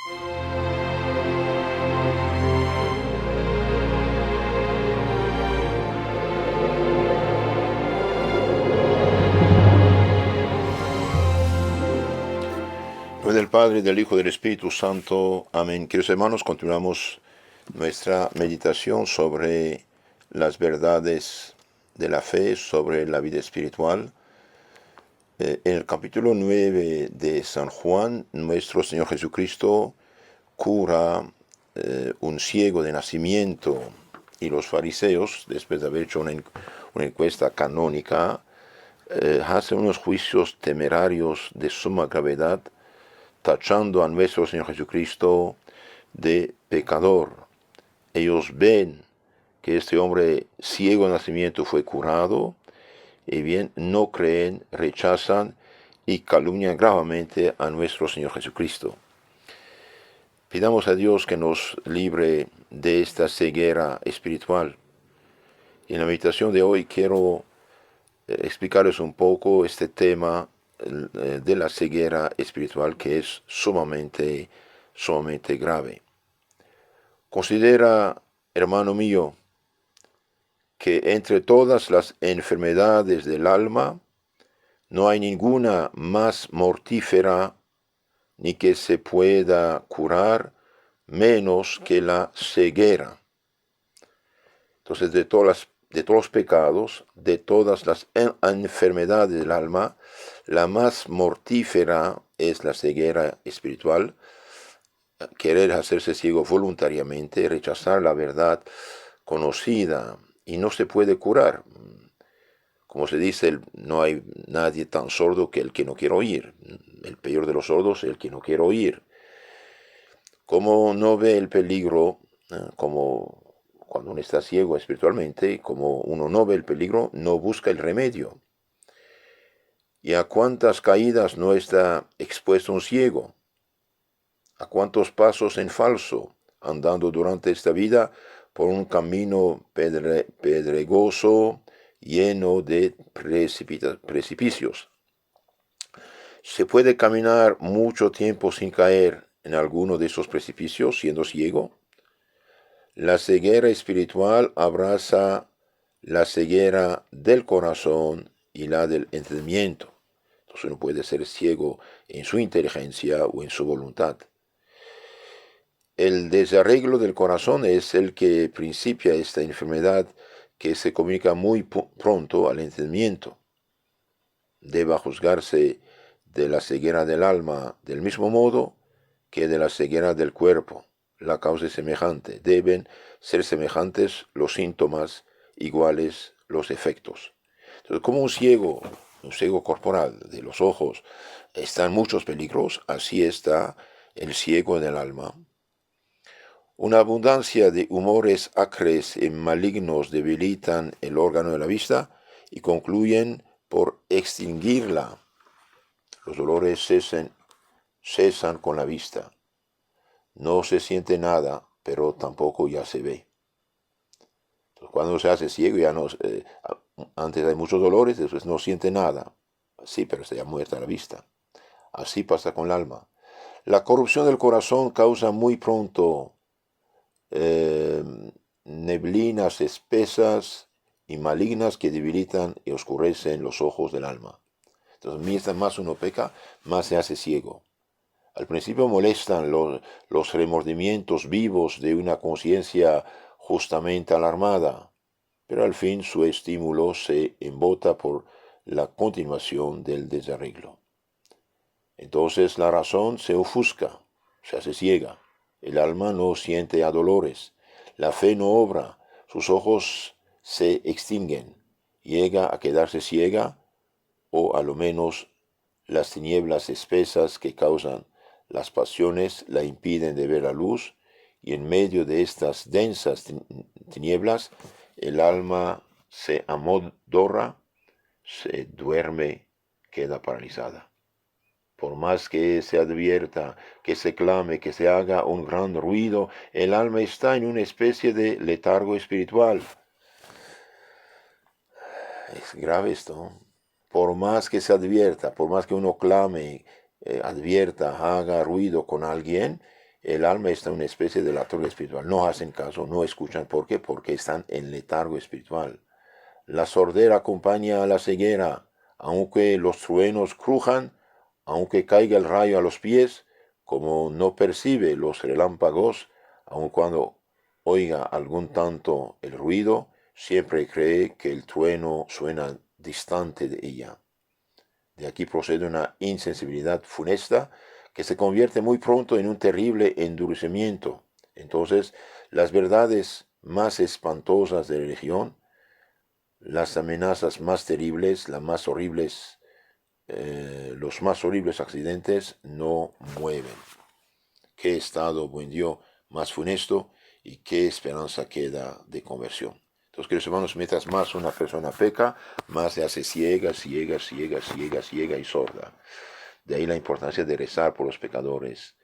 En nombre del Padre, del Hijo y del Espíritu Santo. Amén. Queridos hermanos, continuamos nuestra meditación sobre las verdades de la fe, sobre la vida espiritual. En el capítulo 9 de San Juan, nuestro Señor Jesucristo cura un ciego de nacimiento, y los fariseos, después de haber hecho una encuesta canónica, hacen unos juicios temerarios de suma gravedad, tachando a nuestro Señor Jesucristo de pecador. Ellos ven que este hombre ciego de nacimiento fue curado, y bien, no creen, rechazan y calumnian gravemente a nuestro Señor Jesucristo. Pidamos a Dios que nos libre de esta ceguera espiritual. Y en la meditación de hoy quiero explicarles un poco este tema de la ceguera espiritual, que es sumamente grave. Considera, hermano mío, que entre todas las enfermedades del alma no hay ninguna más mortífera ni que se pueda curar menos que la ceguera. Entonces, de todos los pecados, de todas las enfermedades del alma, la más mortífera es la ceguera espiritual. Querer hacerse ciego voluntariamente, rechazar la verdad conocida, y no se puede curar. Como se dice, no hay nadie tan sordo que el que no quiere oír. El peor de los sordos es el que no quiere oír. Como no ve el peligro, como cuando uno está ciego espiritualmente, como uno no ve el peligro, no busca el remedio. ¿Y a cuántas caídas no está expuesto un ciego? ¿A cuántos pasos en falso, andando durante esta vida por un camino pedregoso, lleno de precipicios? ¿Se puede caminar mucho tiempo sin caer en alguno de esos precipicios siendo ciego? La ceguera espiritual abraza la ceguera del corazón y la del entendimiento. Entonces uno puede ser ciego en su inteligencia o en su voluntad. El desarreglo del corazón es el que principia esta enfermedad, que se comunica muy pronto al entendimiento. Debe juzgarse de la ceguera del alma del mismo modo que de la ceguera del cuerpo. La causa es semejante. Deben ser semejantes los síntomas, iguales los efectos. Entonces, como un ciego corporal de los ojos está en muchos peligros, así está el ciego del alma. Una abundancia de humores acres y malignos debilitan el órgano de la vista y concluyen por extinguirla. Los dolores cesan con la vista. No se siente nada, pero tampoco ya se ve. Entonces, cuando se hace ciego, ya no, antes hay muchos dolores, después no siente nada. Sí, pero está ya muerta la vista. Así pasa con el alma. La corrupción del corazón causa muy pronto neblinas espesas y malignas que debilitan y oscurecen los ojos del alma. Entonces, mientras más uno peca, más se hace ciego. Al principio molestan los remordimientos vivos de una conciencia justamente alarmada, pero al fin su estímulo se embota por la continuación del desarreglo. Entonces la razón se ofusca, se hace ciega. El alma no siente a dolores, la fe no obra, sus ojos se extinguen, llega a quedarse ciega, o a lo menos las tinieblas espesas que causan las pasiones la impiden de ver la luz, y en medio de estas densas tinieblas el alma se amodorra, se duerme, queda paralizada. Por más que se advierta, que se clame, que se haga un gran ruido, el alma está en una especie de letargo espiritual. Es grave esto. Por más que se advierta, por más que uno clame, advierta, haga ruido con alguien, el alma está en una especie de letargo espiritual. No hacen caso, no escuchan. ¿Por qué? Porque están en letargo espiritual. La sordera acompaña a la ceguera, aunque los truenos crujan, aunque caiga el rayo a los pies, como no percibe los relámpagos, aun cuando oiga algún tanto el ruido, siempre cree que el trueno suena distante de ella. De aquí procede una insensibilidad funesta que se convierte muy pronto en un terrible endurecimiento. Entonces, las verdades más espantosas de religión, las amenazas más terribles, los más horribles accidentes no mueven. Qué estado, buen Dios, más funesto y qué esperanza queda de conversión. Entonces, queridos hermanos, mientras más una persona peca, más se hace ciega y sorda. De ahí la importancia de rezar por los pecadores.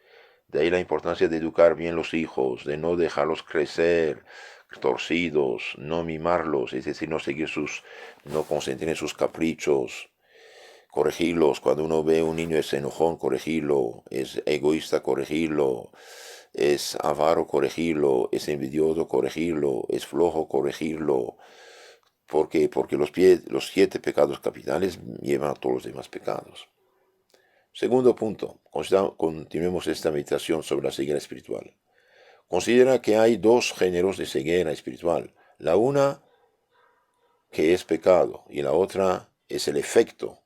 De ahí la importancia de educar bien los hijos, de no dejarlos crecer torcidos, no mimarlos, es decir, no consentir en sus caprichos, corregirlos. Cuando uno ve a un niño es enojón, corregirlo, es egoísta, corregirlo, es avaro, corregirlo, es envidioso, corregirlo, es flojo, corregirlo. Porque los 7 pecados capitales llevan a todos los demás pecados. Segundo punto, continuemos esta meditación sobre la ceguera espiritual. Considera que hay 2 géneros de ceguera espiritual. La una que es pecado y la otra es el efecto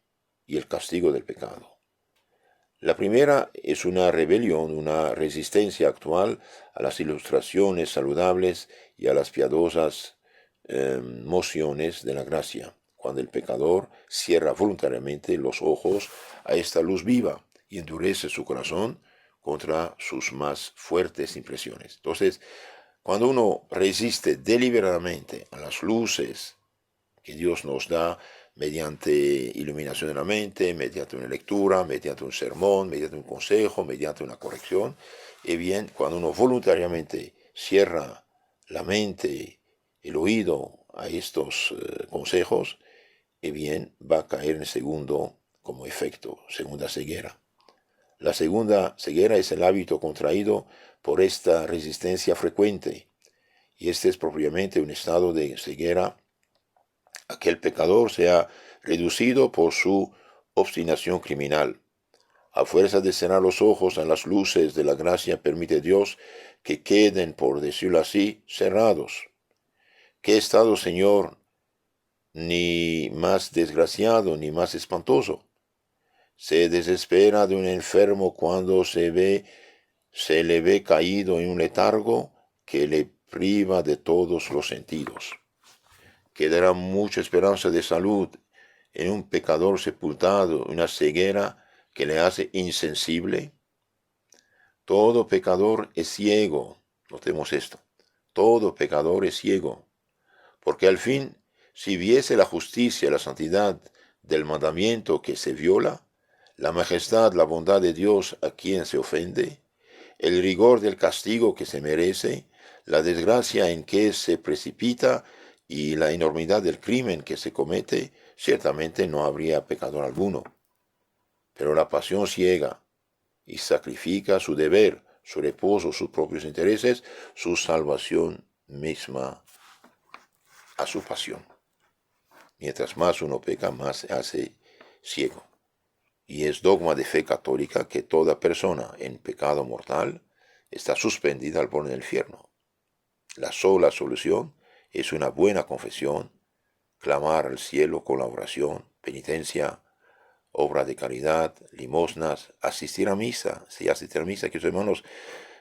y el castigo del pecado. La primera es una rebelión, una resistencia actual a las ilustraciones saludables y a las piadosas mociones de la gracia, cuando el pecador cierra voluntariamente los ojos a esta luz viva y endurece su corazón contra sus más fuertes impresiones. Entonces, cuando uno resiste deliberadamente a las luces que Dios nos da mediante iluminación de la mente, mediante una lectura, mediante un sermón, mediante un consejo, mediante una corrección, y bien, cuando uno voluntariamente cierra la mente, el oído a estos consejos, y bien, va a caer en segundo como efecto, segunda ceguera. La segunda ceguera es el hábito contraído por esta resistencia frecuente, y este es propiamente un estado de ceguera a que el pecador sea reducido por su obstinación criminal. A fuerza de cerrar los ojos a las luces de la gracia, permite Dios que queden, por decirlo así, cerrados. ¿Qué estado, Señor, ni más desgraciado ni más espantoso? Se desespera de un enfermo cuando se le ve caído en un letargo que le priva de todos los sentidos. Quedará mucha esperanza de salud en un pecador sepultado, una ceguera que le hace insensible. Todo pecador es ciego, notemos esto, todo pecador es ciego, porque al fin, si viese la justicia, la santidad del mandamiento que se viola, la majestad, la bondad de Dios a quien se ofende, el rigor del castigo que se merece, la desgracia en que se precipita y la enormidad del crimen que se comete, ciertamente no habría pecador alguno. Pero la pasión ciega y sacrifica su deber, su reposo, sus propios intereses, su salvación misma a su pasión. Mientras más uno peca, más se hace ciego. Y es dogma de fe católica que toda persona en pecado mortal está suspendida al borde del infierno. La sola solución es una buena confesión, clamar al cielo con la oración, penitencia, obra de caridad, limosnas, asistir a misa. Si asistir a misa, queridos hermanos,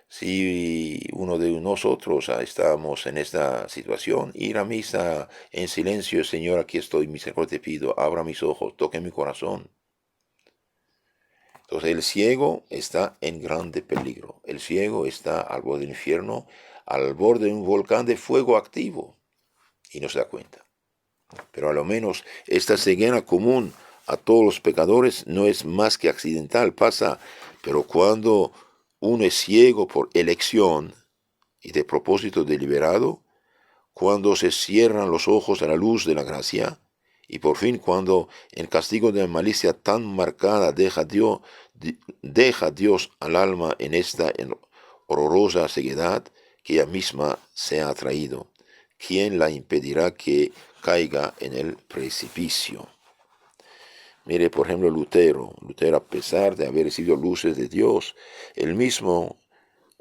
si uno de nosotros estamos en esta situación, ir a misa en silencio, Señor, aquí estoy, misericordia te pido, abra mis ojos, toque mi corazón. Entonces el ciego está en grande peligro. El ciego está al borde del infierno, al borde de un volcán de fuego activo, y no se da cuenta. Pero a lo menos esta ceguera común a todos los pecadores no es más que accidental, pasa. Pero cuando uno es ciego por elección y de propósito deliberado, cuando se cierran los ojos a la luz de la gracia, y por fin cuando en castigo de la malicia tan marcada deja Dios al alma en esta horrorosa ceguedad que ella misma se ha atraído. ¿Quién la impedirá que caiga en el precipicio? Mire, por ejemplo, Lutero, a pesar de haber recibido luces de Dios,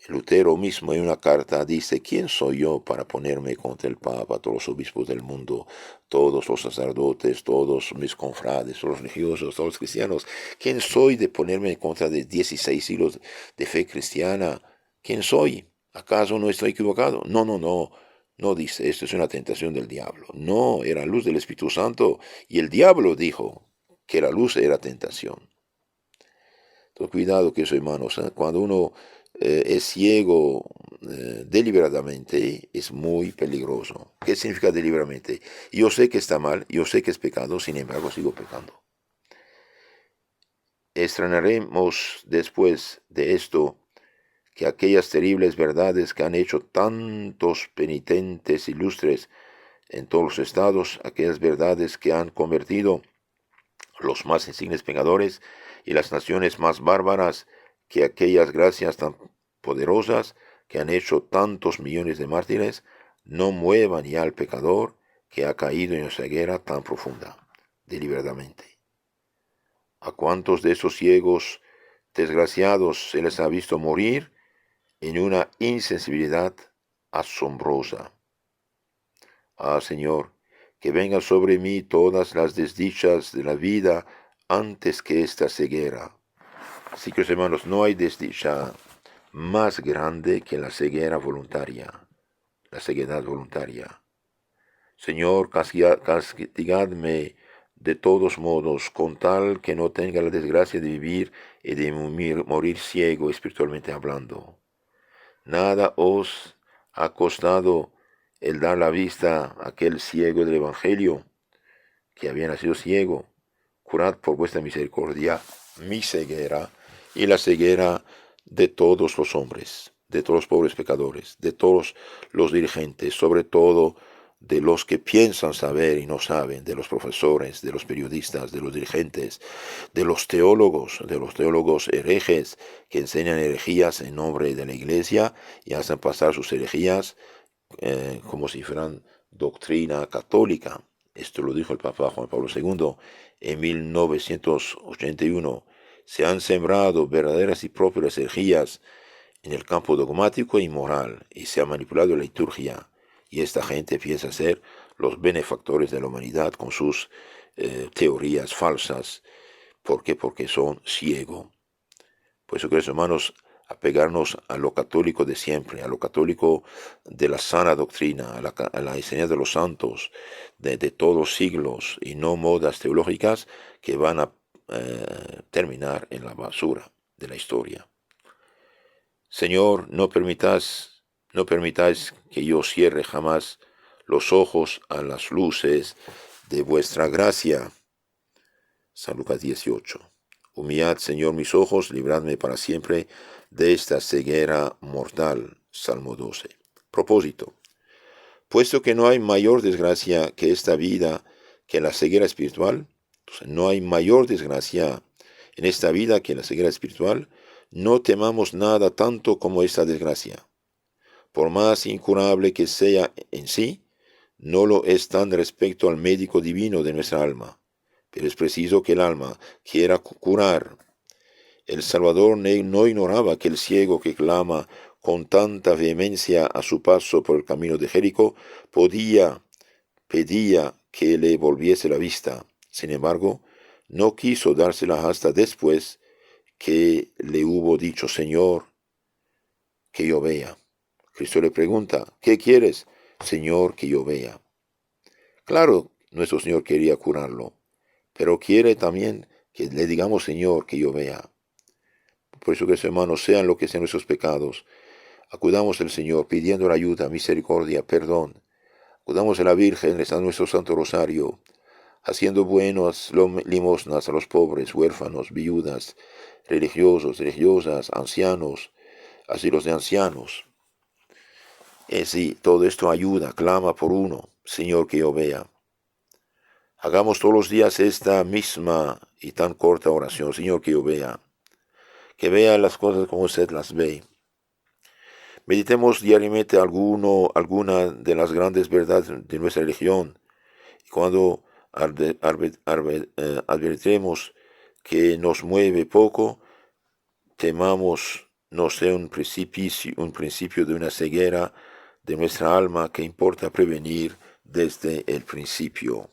Lutero mismo en una carta dice: ¿quién soy yo para ponerme contra el Papa, todos los obispos del mundo, todos los sacerdotes, todos mis confrades, todos los religiosos, todos los cristianos? ¿Quién soy de ponerme en contra de 16 siglos de fe cristiana? ¿Quién soy? ¿Acaso no estoy equivocado? No, no, no. No dice, esto es una tentación del diablo. No, era luz del Espíritu Santo, y el diablo dijo que la luz era tentación. Entonces, cuidado que eso, hermanos, cuando uno es ciego deliberadamente, es muy peligroso. ¿Qué significa deliberadamente? Yo sé que está mal, yo sé que es pecado, sin embargo sigo pecando. Extrañaremos después de esto que aquellas terribles verdades que han hecho tantos penitentes ilustres en todos los estados, aquellas verdades que han convertido los más insignes pecadores y las naciones más bárbaras, que aquellas gracias tan poderosas que han hecho tantos millones de mártires, no muevan ya al pecador que ha caído en ceguera tan profunda, deliberadamente. ¿A cuántos de esos ciegos desgraciados se les ha visto morir en una insensibilidad asombrosa? Ah, Señor, que vengan sobre mí todas las desdichas de la vida antes que esta ceguera. Así que, hermanos, no hay desdicha más grande que la ceguera voluntaria, la ceguedad voluntaria. Señor, castigadme de todos modos, con tal que no tenga la desgracia de vivir y de morir ciego espiritualmente hablando. Nada os ha costado el dar la vista a aquel ciego del Evangelio, que había nacido ciego. Curad por vuestra misericordia mi ceguera y la ceguera de todos los hombres, de todos los pobres pecadores, de todos los dirigentes, sobre todo de los que piensan saber y no saben, de los profesores, de los periodistas, de los dirigentes, de los teólogos herejes que enseñan herejías en nombre de la Iglesia y hacen pasar sus herejías como si fueran doctrina católica. Esto lo dijo el Papa Juan Pablo II en 1981. Se han sembrado verdaderas y propias herejías en el campo dogmático y moral, y se ha manipulado la liturgia, y esta gente piensa ser los benefactores de la humanidad con sus teorías falsas. ¿Por qué? Porque son ciegos. Por eso, queridos hermanos, apegarnos a lo católico de siempre, a lo católico de la sana doctrina, a la enseñanza de los santos de todos los siglos, y no modas teológicas que van a terminar en la basura de la historia. Señor, no permitáis que yo cierre jamás los ojos a las luces de vuestra gracia. San Lucas 18. Humillad, Señor, mis ojos, libradme para siempre de esta ceguera mortal. Salmo 12. Propósito. Puesto que no hay mayor desgracia que esta vida, que la ceguera espiritual, entonces no hay mayor desgracia en esta vida que la ceguera espiritual, no temamos nada tanto como esta desgracia. Por más incurable que sea en sí, no lo es tan respecto al médico divino de nuestra alma. Pero es preciso que el alma quiera curar. El Salvador no ignoraba que el ciego que clama con tanta vehemencia a su paso por el camino de Jericó pedía que le volviese la vista. Sin embargo, no quiso dársela hasta después que le hubo dicho: Señor, que yo vea. Cristo le pregunta: ¿qué quieres? Señor, que yo vea. Claro, nuestro Señor quería curarlo, pero quiere también que le digamos: Señor, que yo vea. Por eso, que hermanos, sean lo que sean nuestros pecados, acudamos al Señor pidiendo la ayuda, misericordia, perdón. Acudamos a la Virgen, rezando nuestro Santo Rosario, haciendo buenas limosnas a los pobres, huérfanos, viudas, religiosos, religiosas, ancianos, asilos de ancianos. Sí, todo esto ayuda, clama por uno: Señor, que yo vea. Hagamos todos los días esta misma y tan corta oración: Señor, que yo vea. Que vea las cosas como usted las ve. Meditemos diariamente alguna de las grandes verdades de nuestra religión. Y cuando advertiremos que nos mueve poco, temamos no sea un principio de una ceguera de nuestra alma que importa prevenir desde el principio.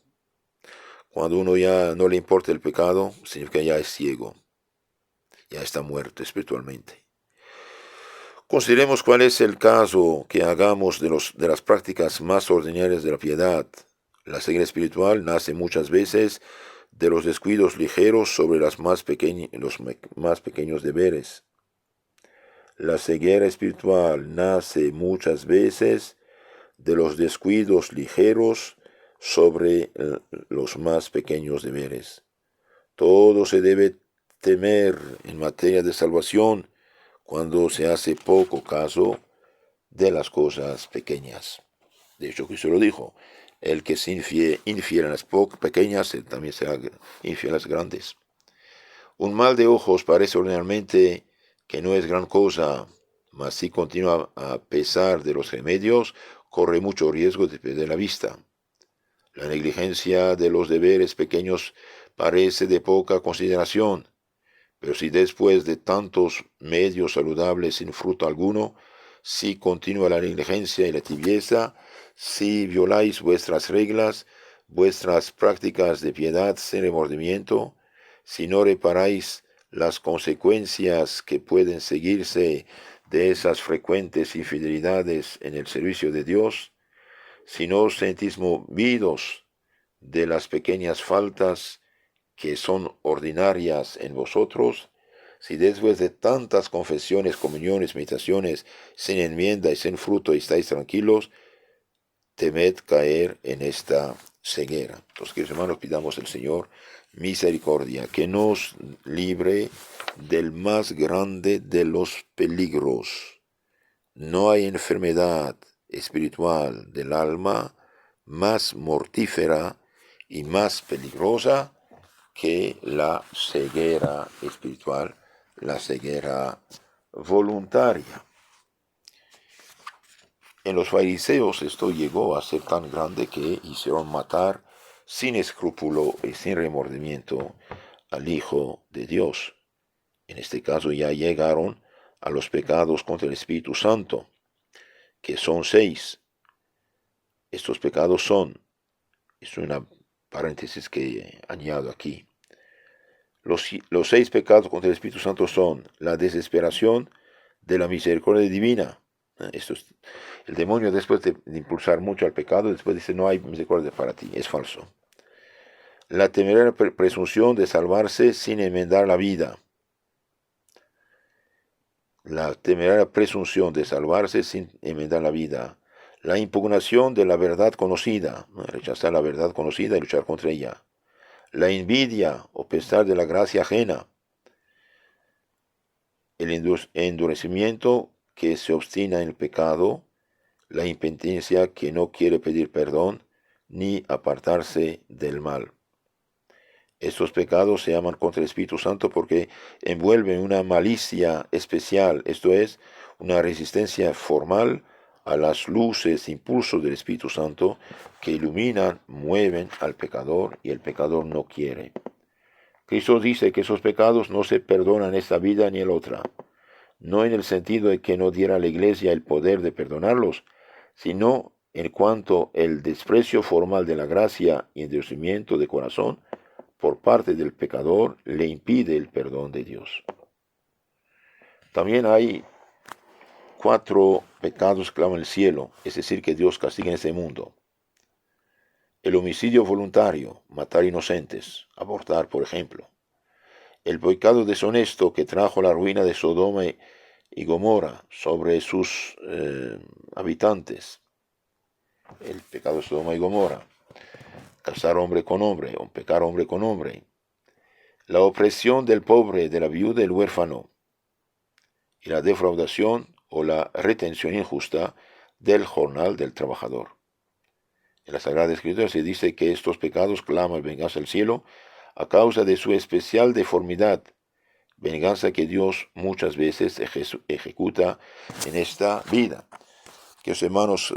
Cuando uno ya no le importa el pecado, significa que ya es ciego, ya está muerto espiritualmente. Consideremos cuál es el caso que hagamos de las prácticas más ordinarias de la piedad. La ceguera espiritual nace muchas veces de los descuidos ligeros sobre los más pequeños deberes. La ceguera espiritual nace muchas veces de los descuidos ligeros sobre los más pequeños deberes. Todo se debe temer en materia de salvación cuando se hace poco caso de las cosas pequeñas. De hecho, Cristo lo dijo, el que es infiel a las pequeñas, él también será infiel a las grandes. Un mal de ojos parece ordinariamente que no es gran cosa, mas si continúa a pesar de los remedios, corre mucho riesgo de perder la vista. La negligencia de los deberes pequeños parece de poca consideración, pero si después de tantos medios saludables sin fruto alguno, si continúa la negligencia y la tibieza, si violáis vuestras reglas, vuestras prácticas de piedad sin remordimiento, si no reparáis las consecuencias que pueden seguirse de esas frecuentes infidelidades en el servicio de Dios, si no os sentís movidos de las pequeñas faltas que son ordinarias en vosotros, si después de tantas confesiones, comuniones, meditaciones, sin enmienda y sin fruto estáis tranquilos, temed caer en esta ceguera. Entonces, queridos hermanos, pidamos al Señor misericordia, que nos libre del más grande de los peligros. No hay enfermedad espiritual del alma más mortífera y más peligrosa que la ceguera espiritual, la ceguera voluntaria. En los fariseos esto llegó a ser tan grande que hicieron matar sin escrúpulo y sin remordimiento al Hijo de Dios. En este caso ya llegaron a los pecados contra el Espíritu Santo, que son 6. Estos pecados son, es una paréntesis que añado aquí, los 6 pecados contra el Espíritu Santo son la desesperación de la misericordia divina. Esto es, el demonio, después de impulsar mucho al pecado, después dice, no hay misericordia para ti. Es falso. La temeraria presunción de salvarse sin enmendar la vida. La temeraria presunción de salvarse sin enmendar la vida. La impugnación de la verdad conocida, rechazar la verdad conocida y luchar contra ella. La envidia o pesar de la gracia ajena. El endurecimiento que se obstina en el pecado. La impenitencia que no quiere pedir perdón ni apartarse del mal. Estos pecados se llaman contra el Espíritu Santo porque envuelven una malicia especial, esto es, una resistencia formal a las luces, impulsos del Espíritu Santo que iluminan, mueven al pecador y el pecador no quiere. Cristo dice que esos pecados no se perdonan en esta vida ni en la otra, no en el sentido de que no diera a la Iglesia el poder de perdonarlos, sino en cuanto el desprecio formal de la gracia y endurecimiento de corazón por parte del pecador le impide el perdón de Dios. También hay 4 pecados que claman el cielo, es decir, que Dios castiga en este mundo. El homicidio voluntario, matar inocentes, abortar, por ejemplo. El pecado deshonesto que trajo la ruina de Sodoma y Gomorra sobre sus habitantes. El pecado de Sodoma y Gomorra. Casar hombre con hombre, o pecar hombre con hombre. La opresión del pobre, de la viuda y del huérfano. Y la defraudación o la retención injusta del jornal del trabajador. En la Sagrada Escritura se dice que estos pecados claman venganza al cielo a causa de su especial deformidad venganza que Dios muchas veces ejecuta en esta vida. Queridos hermanos,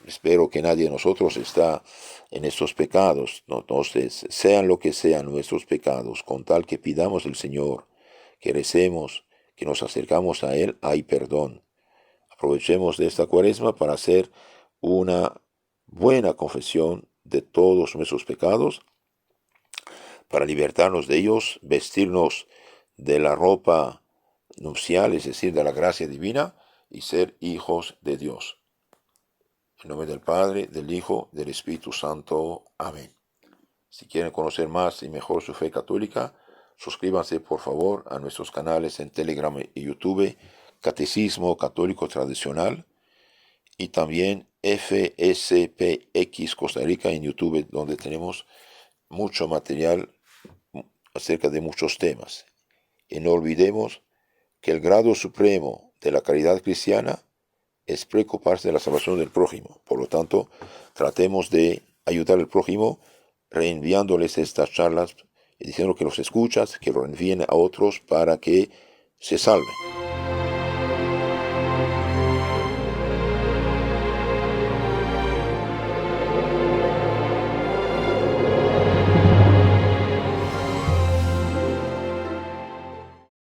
espero que nadie de nosotros está en estos pecados, ¿no? Entonces, sean lo que sean nuestros pecados, con tal que pidamos al Señor, que recemos, que nos acercamos a Él, hay perdón. Aprovechemos de esta cuaresma para hacer una buena confesión de todos nuestros pecados, para libertarnos de ellos, vestirnos de la ropa nupcial, es decir, de la gracia divina, y ser hijos de Dios. En nombre del Padre, del Hijo, del Espíritu Santo. Amén. Si quieren conocer más y mejor su fe católica, suscríbanse por favor a nuestros canales en Telegram y YouTube, Catecismo Católico Tradicional, y también FSPX Costa Rica en YouTube, donde tenemos mucho material acerca de muchos temas. Y no olvidemos que el grado supremo de la caridad cristiana es preocuparse de la salvación del prójimo. Por lo tanto, tratemos de ayudar al prójimo reenviándoles estas charlas y diciendo que los escuchas, que lo envíen a otros para que se salven.